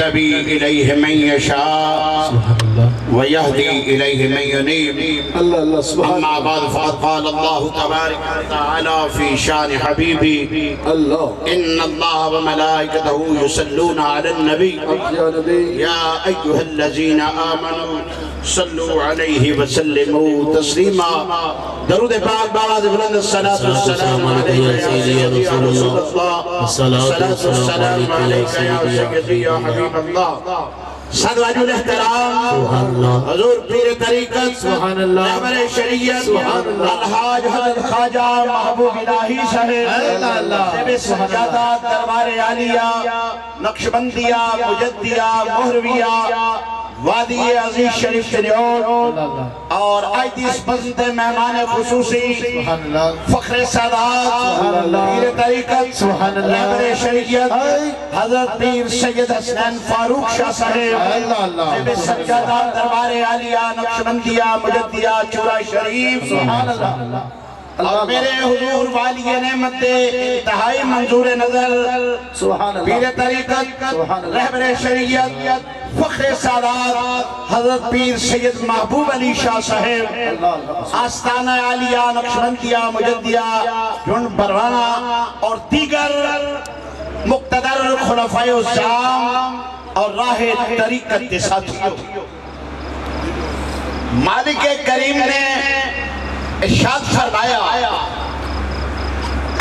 يجتبي إليه من يشاء ويهدي إليه من ينيب. أما بعد فقد قال الله تبارك وتعالى في شان حبيبي إن الله وملائكته يصلون على النبي يا أيها الذين آمنوا صلوا عليه وسلموا تسليما. درود پاک بالا بلند الصلاة والسلام عليك يا سيدي يا رسول الله، الصلاة والسلام عليك يا سيدي يا حبيب الله. صد وجه الاحترام حضور پیر طریقت رہبر شریعت الحاج حضرت خواجہ محبوب الہی صاحب سجادات دربار عالیہ نقشبندیہ مجدیہ مہرویہ وادی عزیز شریف شریعون اور آئیتی اس بزد مہمان خصوصی فخر سادات پیر طریقت رہبر شریعت حضرت پیر سید حسنین فاروق شاہ صاحب سجادات دربار عالیہ نقشبندیہ مجدیہ چورہ شریف اور میرے حضور والی نعمت انتہائی منظور نظر پیر طریقت رہبر شریعت فخر سادات حضرت پیر سید محبوب علی شاہ صاحب آستانہ عالیہ نقشبندیہ مجدیہ جھنڈ بروانہ اور دیگر مقتدر خلفائے الزام اور راہ طریقت کے ساتھیوں، مالک کریم نے ارشاد فرمایا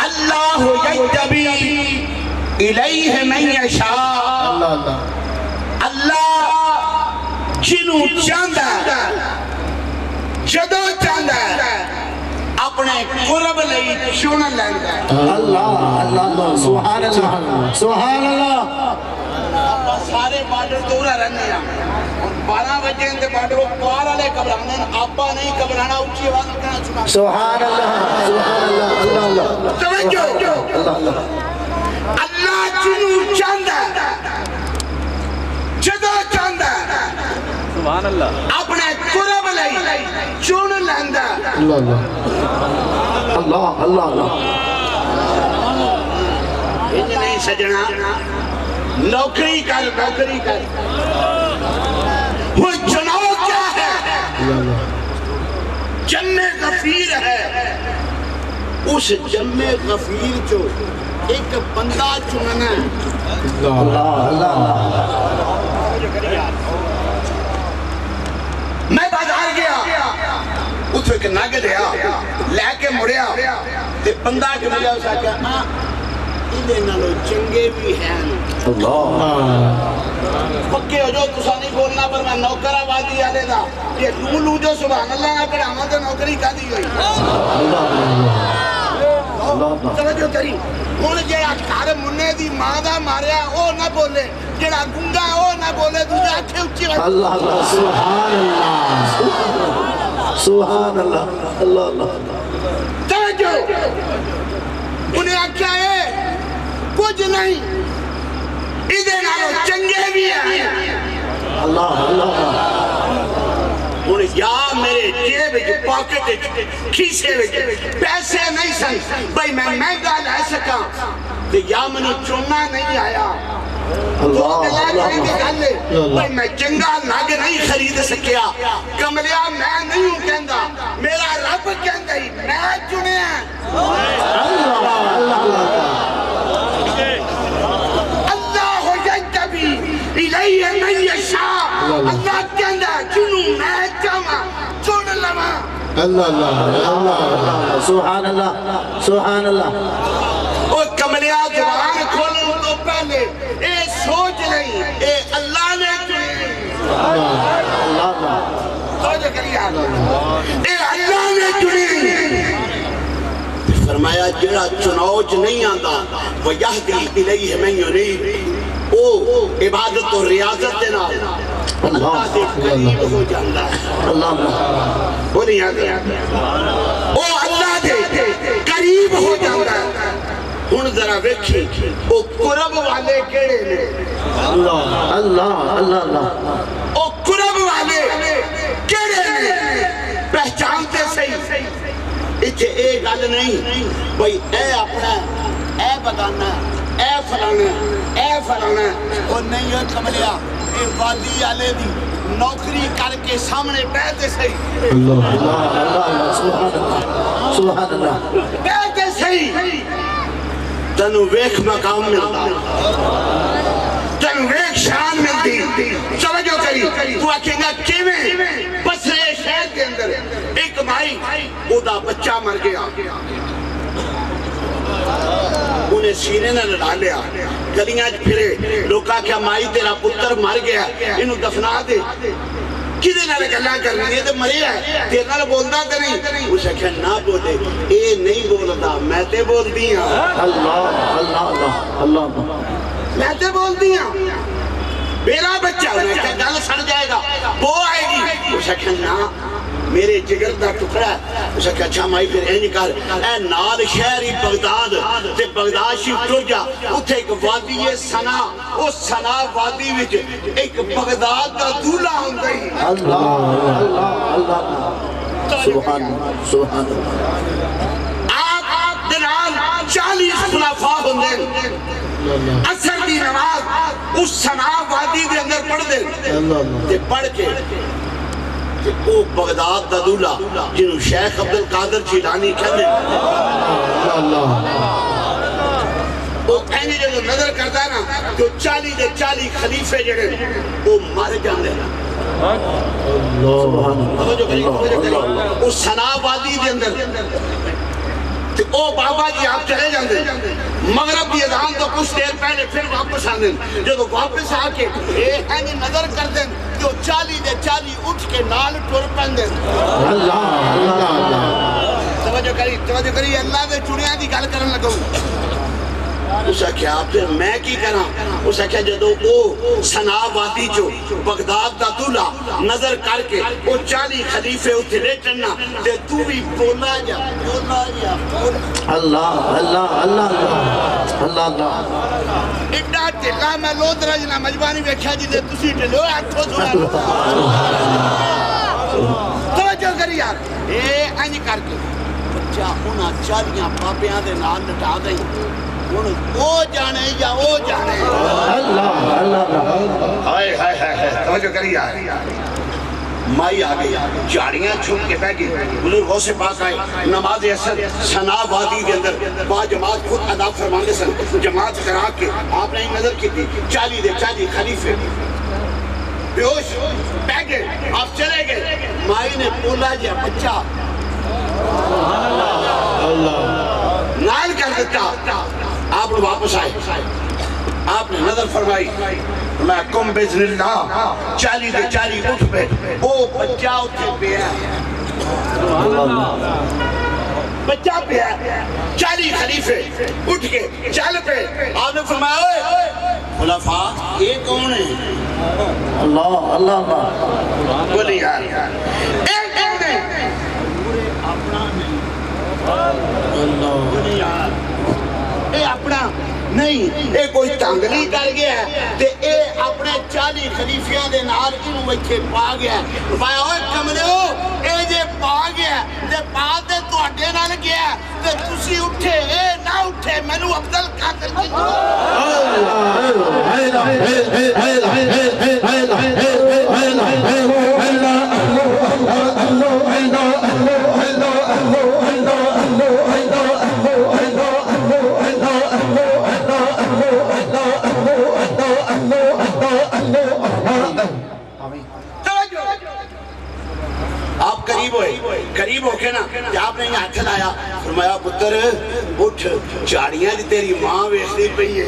اللہ یجتبی الیہ من یشاء، اللہ جنوں چاہتا جدو چاہتا اپنے قرب لئی چون لیندہ. اللہ اللہ سبحان اللہ سبحان اللہ. سارے بارڈر دورہ رہنے ہیں اور 12 بجے اندھے بارڈر وہ پارا لے قبرانے ہیں، آبا نہیں قبرانا اچھی آواز کرنا چکا. سبحان اللہ سبحان اللہ اللہ توجہ اللہ جنوں چاندہ جدو چاندہ سبحان اللہ اپنے قرب لئی چون لیندہ. اللہ اللہ اللہ اللہ. اتنے سجنہ نوکری کر وہ چناؤ کیا ہے؟ جم غفیر ہے. اس جم غفیر جو ایک بندہ چننا ہے. میں بازار گیا اتھو ایک ناگت ہے لے کے مڑیا تے بندہ کے ملیا اسا کہا انہیں نالو چنگے بھی ہیں. پکے ہو جو تسا نہیں بولنا پر میں نوکر آبادی آلے دا کہ لوں جو سبحان اللہ نہ کر آمد نوکری کا دی ہوئی. توجہ کری ہون جیڑا کار مننے دی ماں دا ماریا او نہ بولے، جیڑا گنگا او نہ بولے، دوجہ آنکھیں اچھی رکھ. اللہ اللہ سبحان اللہ سبحان اللہ اللہ اللہ. توجہ انہیں آکھا ہے کچھ نہیں ادھے نالو چنگے بھی ہیں. اللہ اللہ انہیں یا میرے جیب پاکٹ کھیسے پیسے نہیں سن بھئی میں مہنگا لے سکا تو یا منو چوننا نہیں آیا تو بھئی میں چنگا ناگ نہیں خرید سکیا. کملیا میں نہیں ہوں کہندا میرا رب کہندا ہی میں چنے ہیں. اللہ یجتبی الیہ من یشاء، اللہ کہندا جنوں میں چاہاں چن لواں. اللہ اللہ اللہ سبحان اللہ سبحان اللہ. او کملیا زبان کھولن تو پہلے اے سوچ نہیں اے اللہ نے چنے. اللہ اللہ توجہ کریے اے اللہ نے چنے. فرمایا جڑا چناوچ نہیں آندا وہ یہدی الیہ من یریب، او عبادت و ریاضت دینا اللہ سے قریب ہو جاندہ ہے. اللہ وہ نہیں آتا او اللہ دے قریب ہو جاندہ ہے. ہن ذرا ویکھی او قرب والے کیڑے نے. اللہ اللہ اللہ او قرب والے کیڑے نے پہچانتے صحیح. اچھے اے گل نہیں بھئی اے اپنا اے بتانا اے فلانا وہ نہیں ہے کملیا اے وادی والے دی نوکری کر کے سامنے بیٹھے صحیح اللہ اللہ سبحان اللہ بیٹھے صحیح تنو ویکھ مقام ملتا تنو ویکھ شان ملتی سمجھو کری تو آکھیں گا کیویں بسرے شہر کے اندر ایک مائی او دا بچہ مر گیا انہیں سینے نہ لڑا لیا گلیاں پھرے لوکا کیا مائی تیرا پتر مر گیا انہوں دفنا دے کدے نہ گلاں کرنی ہے تے مریا ہے تیرے نال بولدا تے نہیں اسے کہ نہ بولے اے نہیں بولدا میں تے بولدی ہاں اللہ اللہ اللہ میں تے بولدی ہاں میرا بچہ انہیں کہ گل سڑ جائے گا وہ آئے گی اسے کہ نہ میرے جگر دا ٹکڑا ہے اسے کہ اچھا مائی پھر اے نکال اے نال شہری بغداد تے بغداد شیف ٹر جا اتھے ایک وادی سنا اس سنا وادی وچ ایک بغداد دا دولہ ہوں گئی اللہ اللہ اللہ سبحان آپ دنال 40 خلافہ ہوں گے اثر دی نماز اس سنا وادی دے اندر پڑھ دے تے پڑھ کے او بغداد دا دولہ جنہوں شیخ عبدالقادر جیلانی کہنے وہ کہنے جو نظر کرتا ہے نا جو 40 دے 40 خلیفے جڑے وہ مر جاندے نا اس سنا وادی دے اندر او بابا جی آپ چلے جاندے مغرب کی اذان تو کچھ دیر پہلے پھر واپس آنے جو واپس آ کے اینی نظر کر دیں جو 40 دے 40 اٹھ کے نال ٹر پہن دیں اللہ اللہ توجہ کری اللہ دے چڑیاں دی گل کرن لگو اسا کیا پھر میں کی کرا اسا کیا جدو او سنا وادی جو بغداد دا دولہ نظر کر کے او 40 خلیفے اتھے لے چننا تے تو بھی بولا جا اللہ اللہ اللہ اللہ اللہ اڈا ٹھلا میں لوت رجنا مجبانی ویکھیا جی دے تسی ٹھلو آٹھو سنا توجہ کری یار اے اینی کر کے بچہ انہاں 40 پاپیاں دے نال لٹا دیں وہ جانے یا وہ جانے اللہ اللہ ہائے ہائے ہائے توجہ کری آئے مائی آگئی جاڑیاں چھوٹ کے بیٹھی حضور غوث پاک آئے نماز اثر سنا وادی کے اندر با جماعت خود ادا فرمانے سن جماعت کرا کے آپ نے نظر کی تھی 40 دے 40 خلیفے بیوش بیٹھے آپ چلے گئے مائی نے بولا جا بچہ نال کر دیتا آپ نے واپس آئے آپ نے نظر فرمائی میں کم بزن اللہ 40 دے 40 اٹھ پہ وہ بچہ اٹھے پہ ہے بچہ پہ ہے 40 خلیفے اٹھ کے چل پہ آپ نے فرمایا خلفاء یہ کون ہے اللہ اللہ اللہ بولی یار ایک کون ہے اپنا بولی یار اے اپنا نہیں اے کوئی تانگلی کر گیا ہے تے اے اپنے 40 خلیفیاں دے نال انہوں ویکھے پا گیا ہے بایا ہوئے کمرے ہو اے جے پا گیا ہے تے پا تے تو اڈے نال گیا ہے تے تسی اٹھے اے نہ اٹھے میں نو افضل قاتل کی آپ قریب ہو کے نا کہ آپ نے یہ ہاتھ لایا فرمایا پتر اٹھ چاڑیاں دی تیری ماں ویختی پئی ہے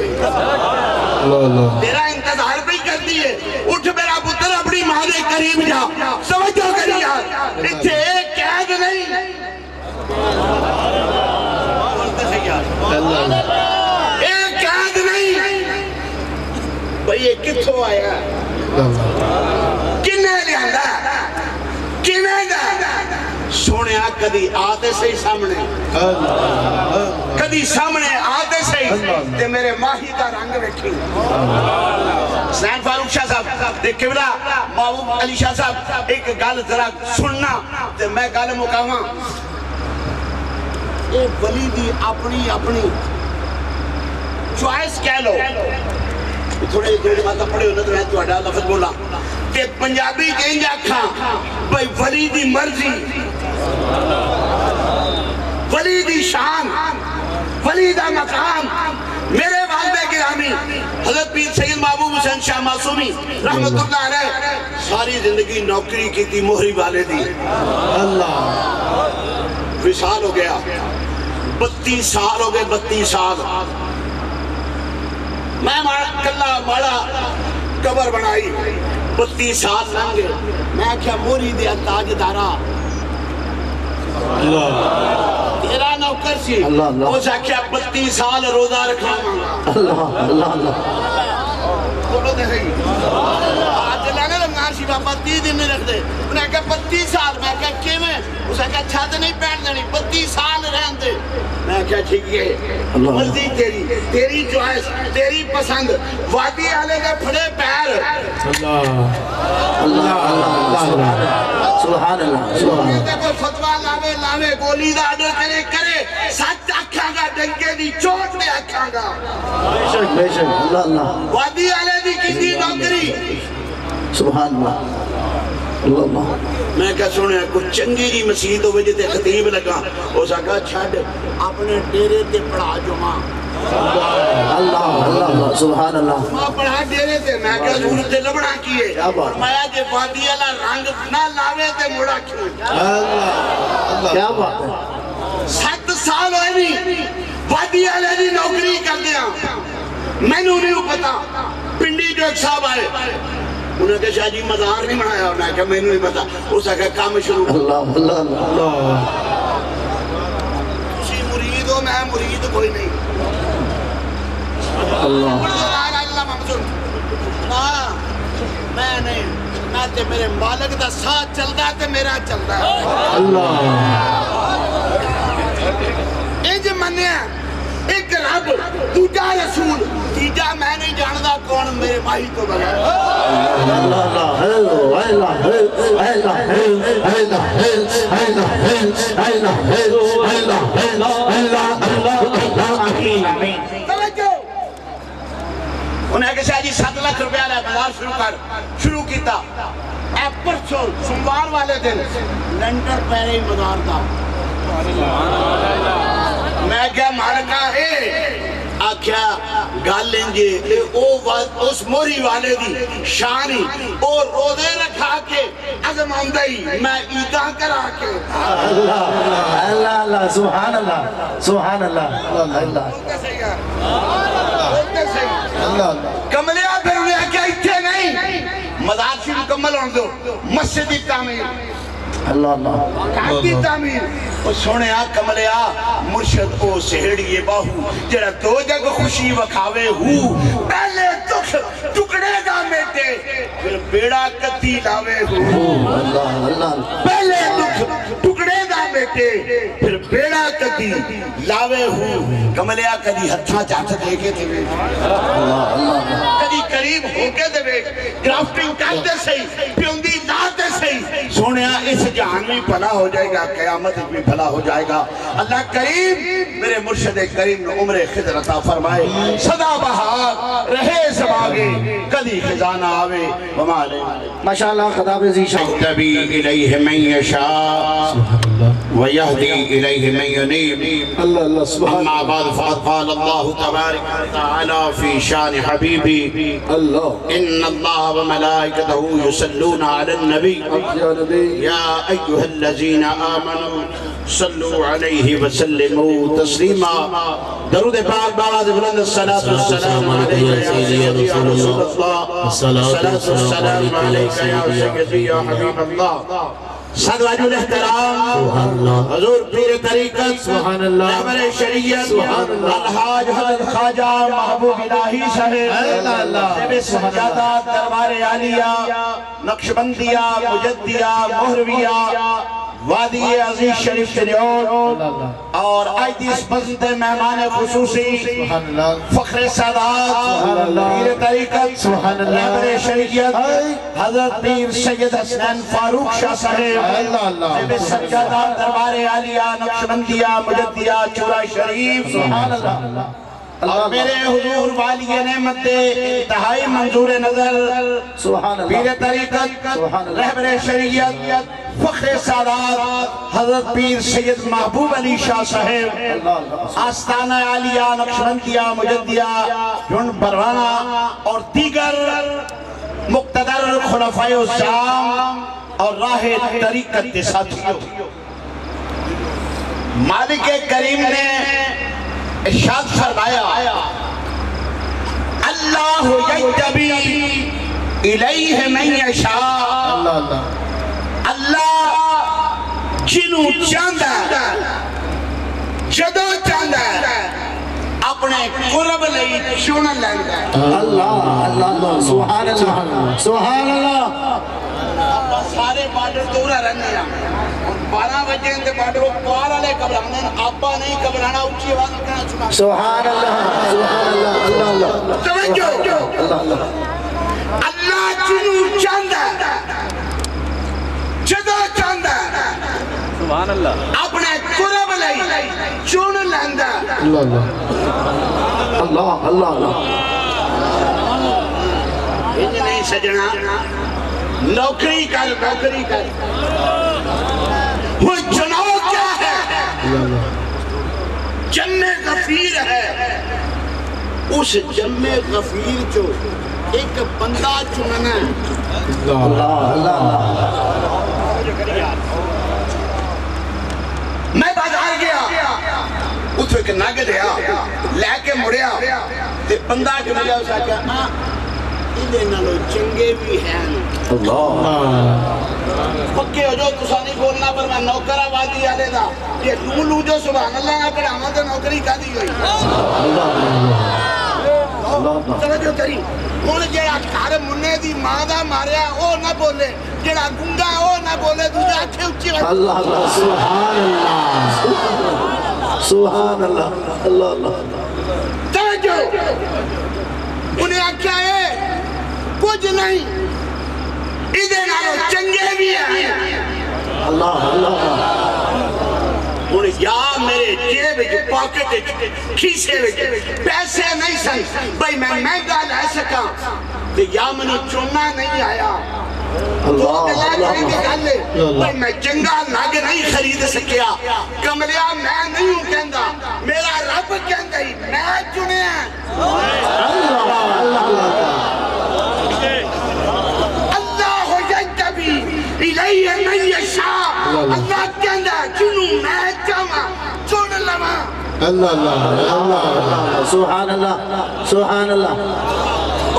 تیرا انتظار پہ کر دیئے اٹھ میرا پتر اپنی ماں دے قریب جا سمجھو کری یار اتھے ایک قید نہیں ایک قید نہیں بھئی یہ کتھو آیا کنے لے آندہ سونے کدی آتے سے ہی سامنے کدی سامنے آتے سے ہی تے میرے ماہی کا رنگ رکھی حسین فاروق شاہ صاحب دیکھ کے بلا محبوب علی شاہ صاحب ایک گل ذرا سننا تے میں گل مکاواں اے ولی دی اپنی چوائس کہہ لو تھوڑے دو بات پڑھے ہونا تو میں تھوڑا لفظ بولا کہ پنجابی کہیں جا کھا بھئی ولی دی مرضی ولی دی شان ولی دا مقام میرے والدہ گرامی حضرت پیر سید محبوب حسین شاہ معصومی رحمت اللہ علیہ ساری زندگی نوکری کی تھی مہری والے دی وصال ہو گیا 32 سال ہو گئے 32 سال میں کلا ماڑا قبر بنائی 32 سال لنگے میں کیا موری دیا تاجدارا تیرا نوکر سی وہ کیا 32 سال روزہ رکھا مانگا اللہ بولو دے صحیح آج لگا رمضان شیفہ 32 دن نہیں رکھ دے انہیں کہا 32 سال میں کہا کیوں میں اسے کہا چھت نہیں پہن دینی 32 سال رہن دے میں کہا ٹھیک ہے مرضی تیری چوائس تیری پسند وادی آلے کے پھڑے پیر سبحان اللہ کوئی فتوہ لاوے گولی دا آڈر کرے سچ آکھاں گا ڈنکے دی چوٹ دے آکھاں گا بے شک اللہ وادی آلے دی کسی نوکری سبحان اللہ میں کہا سنے کچھ چنگی جی مسیحت ہوئے جتے خطیب لگا اس کہا چھڑ اپنے ڈیرے تے پڑھا جو ماں اللہ سبحان اللہ ماں پڑھا ڈیرے تے میں کہا ضرورت تے لبڑا کیے فرمایا جے وادی والا رنگ نہ لاوے تے مڑا کیوں کیا بات ہے 7 سال ہوئے نہیں وادی والے دی نوکری کر دیا میں نہیں پتا پنڈی جو ایک صاحب آئے انہوں نے کہا شاہ جی مزار نہیں بنایا انہوں نے کہا میں نہیں پتا اس نے کہا کام شروع اللہ تسی مرید ہو میں مرید کوئی نہیں میں نہیں میں تے میرے مالک دا ساتھ چلدا تے میرا چلدا انج منیا ایک رب دوجا رسول تیجا میں نہیں جاندا کون میرے ماہی تو بغیر انہیں کہا شاہ جی 7 لاکھ روپیہ لے بازار شروع کیتا اے پرسوں سوموار والے دن لنڈر پہرے ہی مزار دا میں کیا مالکہ ہے آکھیا گال لیں اس موری والے دی شانی اور روزے رکھا کے عظم آمدہی میں عیداں کرا کے اللہ سبحان اللہ سبحان اللہ کملیا پھر انہیں کیا اتھے نہیں مزار شریف مکمل ہوں دو مسجد تعمیر کھاتی تعمیر وہ سونے کملیا مرشد او سہڑیے باہو جڑا دو جگ خوشی وکھاوے ہو پہلے دکھ ٹکڑے گا میٹے پھر بیڑا کتی لاوے ہو پہلے دکھ ٹکڑے گا میٹے پھر بیڑا کتی لاوے ہو کملیا کدی ہتھا چاہتا دیکھے تھے کدی قریب ہو کے دے گرافٹنگ کرتے سہی پیوندی لاتے سہی سونیا اس جہان میں بھلا ہو جائے گا قیامت میں بھلا ہو جائے گا اللہ کریم میرے مرشد کریم نے عمر خضر عطا فرمائے صدا بہار رہے سباگے کدی خزانہ آوے ومالے ماشاءاللہ خدا بزیشہ تبی الیہ من یشاء ویہدی الیہ من ینیب اللہ سبحان اما بعد فقد قال اللہ تبارک وتعالی فی شان حبیبی اللہ ان اللہ وملائکتہ یصلون علی النبی یا نبی یا ایہا الذین آمنوا صلو علیہ وسلموا تسلیما درود پاک باغ بلند الصلاة والسلام علیہ یا سیدی یا رسول اللہ الصلاة والسلام علیہ یا سیدی یا حبیب اللہ صد وجہ الاحترام حضور پیر طریقت رہبر شریعت الحاج حضرت خواجہ محبوب الہی صاحب سجادہ دربار عالیہ نقشبندیہ مجدیہ مہرویہ وادی عزیز شریف شریعون اور آئی دیس بزد مہمان خصوصی فخر سادات پیر طریقت رہبر شریعت حضرت پیر سید حسنین فاروق شاہ صاحب سجادہ دربار عالیہ نقشبندیہ مجدیہ چورہ شریف اور میرے حضور والی نعمت انتہائی منظور نظر سبحان اللہ پیر طریقت رہبر شریعت فخر سادات حضرت پیر سید محبوب علی شاہ صاحب آستانہ عالیہ نقشبندیہ مجدیہ جن پروانہ اور دیگر مقتدر خلفائے الزام اور راہ طریقت ساتھیوں، مالک کریم نے ارشاد فرمایا اللہ یجتبی الیہ من یشاء، اللہ جنوں چاہندا جدوں چاہندا اپنے قرب لئی چن لیندا۔ اللہ اللہ سبحان اللہ سبحان اللہ۔ سارے بارڈر دورہ رہنے ہیں 12 بجے اندے بارڈر پار والے گھبرانے آپا نہیں گھبرانا، اونچی آواز میں کہنا سنا سبحان اللہ سبحان اللہ اللہ اللہ توجہ اللہ اللہ جنوں چاہندا جدوں چاہندا سبحان اللہ اپنے قرب لئی چن لیندا۔ اللہ اللہ اللہ اللہ۔ انج نہیں سجنا نوکری کر نوکری کر، وہ چناؤ کیا ہے؟ جم غفیر ہے، اس جم غفیر جو ایک بندہ چننا ہے۔ اللہ اللہ۔ میں بازار گیا اتھو ایک نگ دیا لے کے مڑیا تے بندہ کے ملیا اسا کیا اندے نالو چنگے بھی ہیں پکے ہو جو تسا نہیں بولنا پر میں نوکر آبادی آلے دا یہ لو جو سبحان اللہ نہ پڑھا ہمیں تو نوکری کا دی ہوئی توجہ کری ہون جیڑا کار منہ دی ماں دا ماریا او نہ بولے جیڑا گنگا او نہ بولے دوجہ اکھے اچھی رکھ اللہ اللہ سبحان اللہ سبحان اللہ اللہ اللہ۔ توجہ انہیں آکھا ہے کچھ نہیں ادھے نالو چنگے بھی ہیں اللہ اللہ۔ انہیں یا میرے جیب جو پاکٹ کھیسے پیسے نہیں سن بھئی میں مہنگا لے سکا تو یا منو چوننا نہیں آیا تو دلائے خریدے گالے بھئی میں چنگا ناگ نہیں خرید سکیا کملیا میں نہیں ہوں کہندا میرا رب کہندا ہی میں چنے ہیں۔ اللہ یجتبی الیہ من یشاء، اللہ کہندا جنوں میں چاہواں چن لواں۔ اللہ اللہ اللہ سبحان اللہ سبحان اللہ۔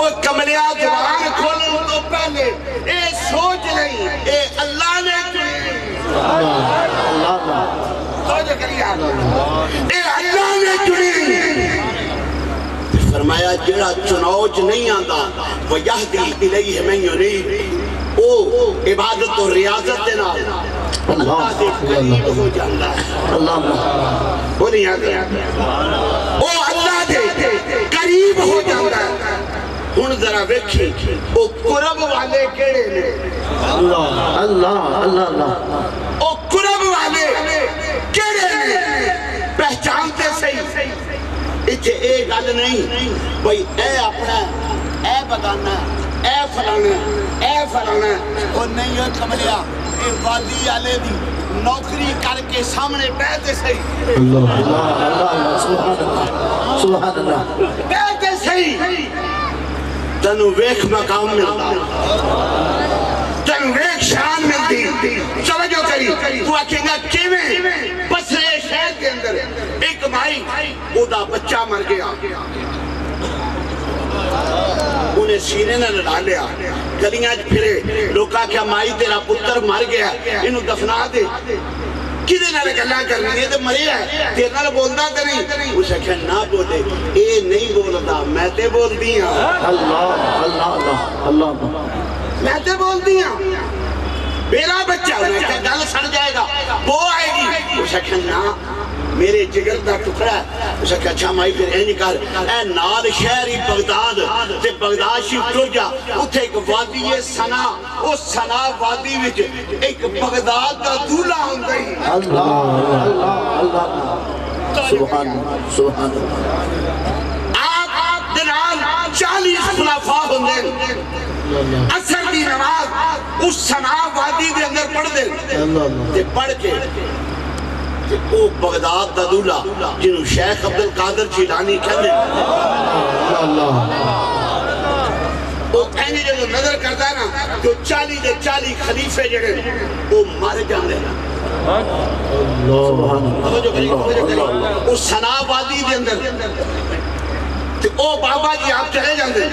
اور کملیا زبان کھولنے تو پہلے اے سوچ نہیں اے اللہ نے چنی، توجہ کریے اے اللہ نے چنی۔ فرمایا جڑا چنوچ نہیں آندا وَيَهْدِي إِلَيْهِ مَنْ يُنِيبُ او عبادت و ریاضت دینا اللہ سے قریب ہو جاندہ ہے۔ اللہ وہ نہیں آتا او اللہ دے قریب ہو جاندہ ہے۔ ہن ذرا ویکھی او قرب والے کیڑے نے؟ اللہ اللہ اللہ۔ او قرب والے کیڑے نے؟ پہچانتے صحیح اچھے اے گل نہیں بھئی اے اپنا اے بگانا اے فلانا وہ نہیں ہو کملیا اے وادی آلے دی نوکری کر کے سامنے بیٹھے صحیح اللہ اللہ سبحان اللہ سبحان اللہ۔ بیٹھے صحیح تنو ویکھ مقام ملتا تنو ویکھ شان ملتی سمجھو کری تو آکھیں گا کیویں بسرے شہر کے اندر ایک بھائی او دا بچہ مر گیا انہیں سینے نہ لڑا لیا گلیاں پھرے لوکا کیا مائی تیرا پتر مر گیا انہوں دفنا دے کدے نہ گلاں کر رہی ہے تو مرے ہے تیرے نال بولدا تے نہیں اسے کہ نہ بولے اے نہیں بولدا میں تے بول دی ہاں اللہ اللہ اللہ۔ میں تے بول دی ہاں میرا بچہ انہیں کہ گل سڑ جائے گا وہ آئے گی اسے کہ نہ میرے جگر دا ٹکڑا ہے اسے کہ اچھا مائی پھر اے نکال اے نال شہری بغداد تے بغداد شیف ٹر جا اتھے ایک وادی سنا اس سنا وادی وچ ایک بغداد دا دولہ ہوں گئی اللہ اللہ اللہ سبحان اللہ سبحان اللہ۔ ہوندے اثر دی نماز اس سنا وادی دے اندر پڑھ دے تے پڑھ کے او بغداد دا دولہ جنہوں شیخ عبدالقادر جیلانی کہندے وہ کہنے جو نظر کرتا ہے نا جو 40 دے 40 خلیفے جڑے وہ مارے جاندے ہیں اس سنا وادی دے اندر او بابا جی آپ چلے جاندے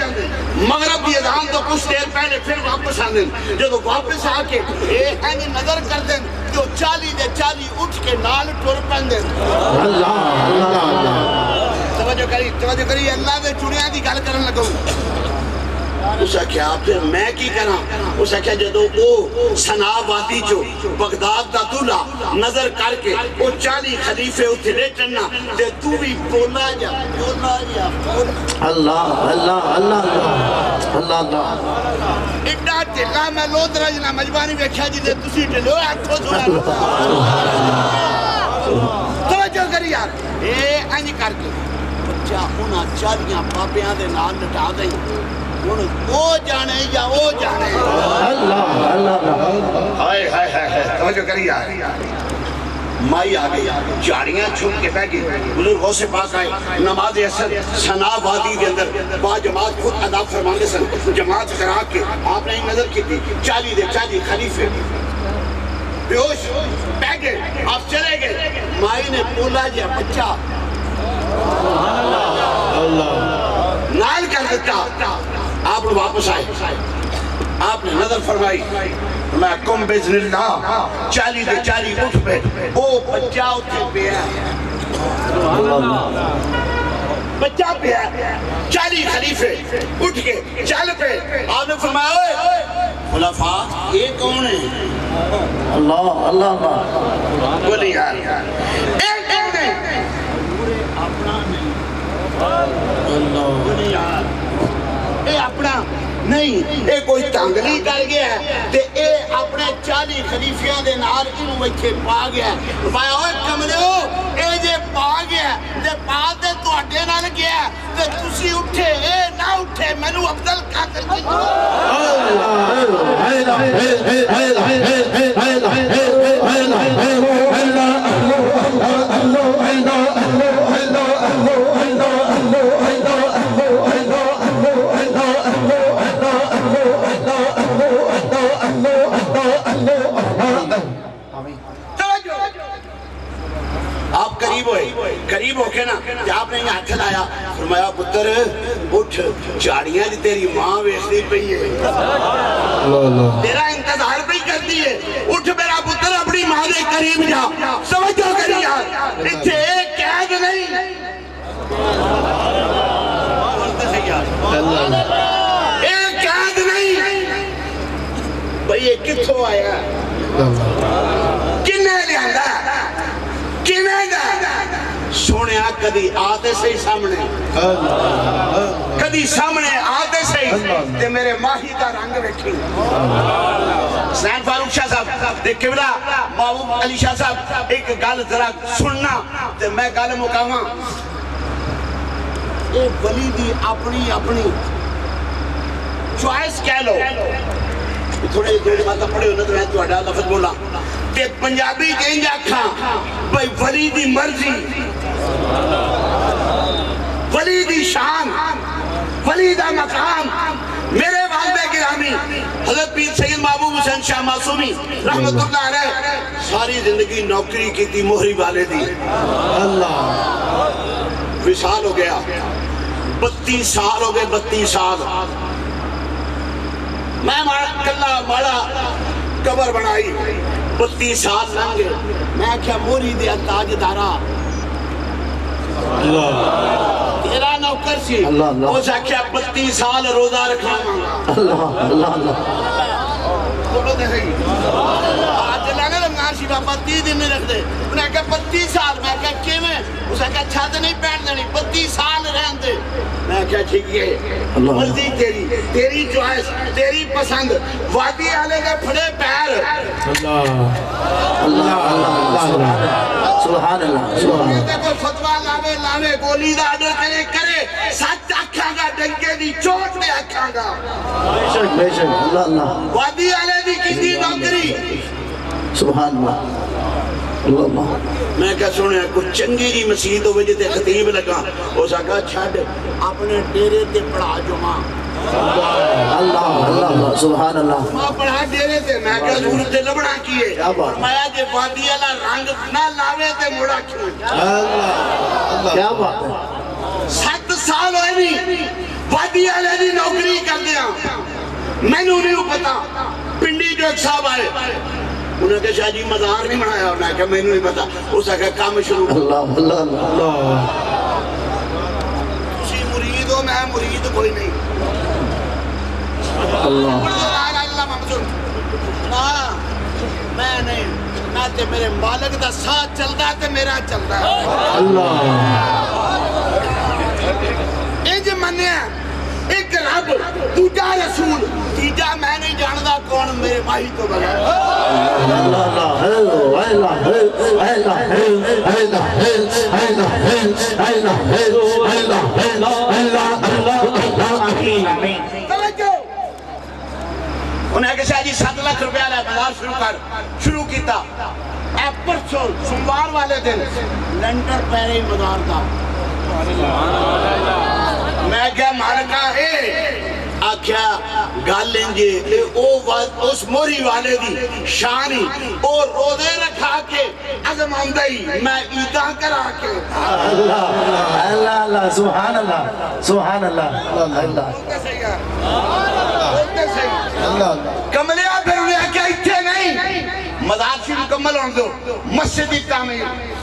مغرب دی اذان تو کچھ دیر پہلے پھر واپس آندے جو واپس آ کے اینی نظر کر دیں جو 40 دے 40 اٹھ کے نال ٹر پندے اللہ اللہ توجہ کری اللہ دے چڑیاں دی گل کرن لگوں اسا کیا پھر میں کی کرا اسا کیا جدو او سنا وادی جو بغداد دا دولہ نظر کر کے او 40 خلیفے اتھے لے چننا تے تو بھی بولا جا اللہ اللہ اللہ اللہ اللہ اڈا ٹھلا میں لوت رجنا مجبانی ویکھیا جی دے تسی ٹھلو ہتھوں دھولا توجہ کری یار اے انج کر کے بچہ انہاں 40 پاپیاں دے نال لٹا دیں وہ جانے یا وہ جانے اللہ اللہ ہائے ہائے ہائے توجہ کری یار مائی آگئی جاڑیاں چھوٹ کے پہ گئی بزرگ غوث پاک آئے نماز اثر سنا وادی کے اندر با جماعت خود ادا فرمانے سن جماعت کرا کے آپ نے نظر کی تھی 40 دے 40 خلیفے بیوش پہ گئے آپ چلے گئے مائی نے بولا جیا بچہ نال کر دیتا آپ نے واپس آئے آپ نے نظر فرمائی میں کم بزن اللہ 40 دے 40 اٹھ پہ وہ بچہ اٹھے پہ ہے بچہ پہ ہے 40 خلیفے اٹھ کے چل پہ آپ نے فرمایا خلفاء یہ کون ہے اللہ اللہ بولی یار ایک کون ہے اپنا نہیں بولی یار اے اپنا نہیں اے کوئی تانگلی کر گیا ہے تے اے اپنے 40 خلیفیاں دے نال انہوں ویچھے پا گیا ہے بایا ہوئے کملے ہو اے جے پا گیا ہے تے پا دے تو اٹھے نال گیا ہے تے تسی اٹھے اے نہ اٹھے میں نو عبدال قادر کی آپ قریب ہو کے نا کہ آپ نے یہاں ہاتھ لایا فرمایا پتر اٹھ جاڑیاں جی تیری ماں ویستی پئی ہے تیرا انتظار پہ کرتی ہے اٹھ میرا پتر اپنی ماں دے قریب جا سمجھو کری یار اتھے ایک قید نہیں ایک قید نہیں بھئی یہ کتھوں آیا کنے لیاندہ سونے کدی آتے سے ہی سامنے کدی سامنے آتے سے ہی تے میرے ماہی کا رنگ رکھی حسین فاروق شاہ صاحب دیکھ قبلہ محبوب علی شاہ صاحب ایک گل ذرا سننا تے میں گل مکاواں اے ولی دی اپنی چوائس کہہ لو تھوڑے دیر ماتا پڑھے ہونا تو میں تو اڈا لفظ بولا کہ پنجابی کہیں جا کھاں بھئی ولی دی مرضی ولی دی شان ولی دا مقام میرے والدہ گرامی حضرت پیر سید محبوب حسین شاہ معصومی رحمت اللہ علیہ ساری زندگی نوکری کی تھی مہری والے دی اللہ وصال ہو گیا 32 سال ہو گئے 32 سال میں کلہ ماڑا قبر بنائی 32 سال لنگے میں کیا موری دے تاج دارا تیرا نوکر سی وہ کیا 32 سال روزہ رکھا اللہ اللہ اللہ بولو دے رہی آج لانا رمگار سی سی بابا 30 دن نہیں رکھ دے انہیں کہا 32 سال میں کہا کیویں اس نے کہا چھت نہیں پہن دینی 32 سال رہن دے میں کہا ٹھیک ہے مرضی تیری چوائس تیری پسند وادی والے کے پھڑے پیر سبحان اللہ سبحان اللہ کوئی فتوہ لاوے گولی دا آڈر کرے سچ آکھاں گا ڈنگے دی چوٹ دے آکھاں گا بے شک اللہ اللہ وادی والے دی کسی نوکری سبحان اللہ اللہ میں کہا سنے کچھ چنگی جی مسجد ہوئے جتے خطیب لگا اس آگا چھڑ اپنے ڈیرے تے پڑھا جمعہ اللہ اللہ سبحان اللہ جمعہ پڑھا ڈیرے تے میں کہا ضرورت تے لبڑا کیے فرمایا جے وادی والا رنگ نہ لاوے تے مڑا کیوں کیا بات ہے 7 سال ہوئے نہیں وادی والے دی نوکری کر دیا میں نہیں پتا پنڈی جو ایک صاحب آئے انہوں نے کہا شاہ جی مزار نہیں بنایا انہوں نے کہا میں نہیں پتا اس نے کہا کام شروع اللہ اللہ اللہ کسی مرید ہو میں مرید کوئی نہیں اللہ میں نہیں میں تے میرے مالک دا ساتھ چلتا تے میرا چلتا اللہ انج منیا ایک رب دوجا رسول تیجا میں نہیں جاندہ کون میرے ماہی تو بغیر انہیں کہا جی 7 لاکھ روپیہ لے مزار شروع کیتا اے پرسوں سوموار والے دن لنڈر پیرے مزار دا میں کیا مالکہ ہے آکھیا گالیں جے اس موری والے دی شانی اور روزے رکھا کے عظم آمدہی میں عیدہ کرا کے اللہ اللہ سبحان اللہ سبحان اللہ اللہ کملیا پھر انہیں کیا اتھے نہیں مزار شروع مکمل ہوں دو مسجدی تعمیر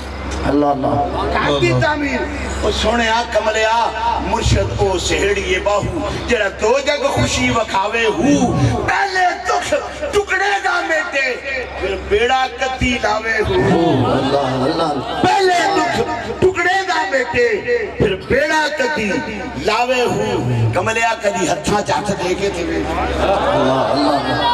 اللہ اللہ کہتی تعمیر اور سونے کملیا مرشد او سہڑیے باہو جڑا 2 جگ خوشی وکھاوے ہو پہلے دکھ ٹکڑے دا میٹے پھر بیڑا کتی لاوے ہو پہلے دکھ ٹکڑے دا میٹے پھر بیڑا کتی لاوے ہو کملیا کدی ہتھاں چاہت دے کے دے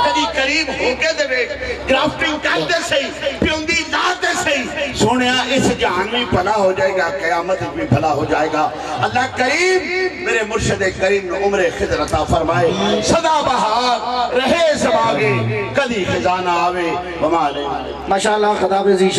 کدی قریب ہو کے دے گرافٹنگ کرتے سہی پیوندی لاتے سہی سونے اس جہان میں بھلا ہو جائے گا قیامت میں بھلا ہو جائے گا اللہ کریم میرے مرشد کریم نے عمر خضر عطا فرمائے صدا بہار رہے سباگے کدی خزانہ آوے ومالے ماشاءاللہ خدا بزیشہ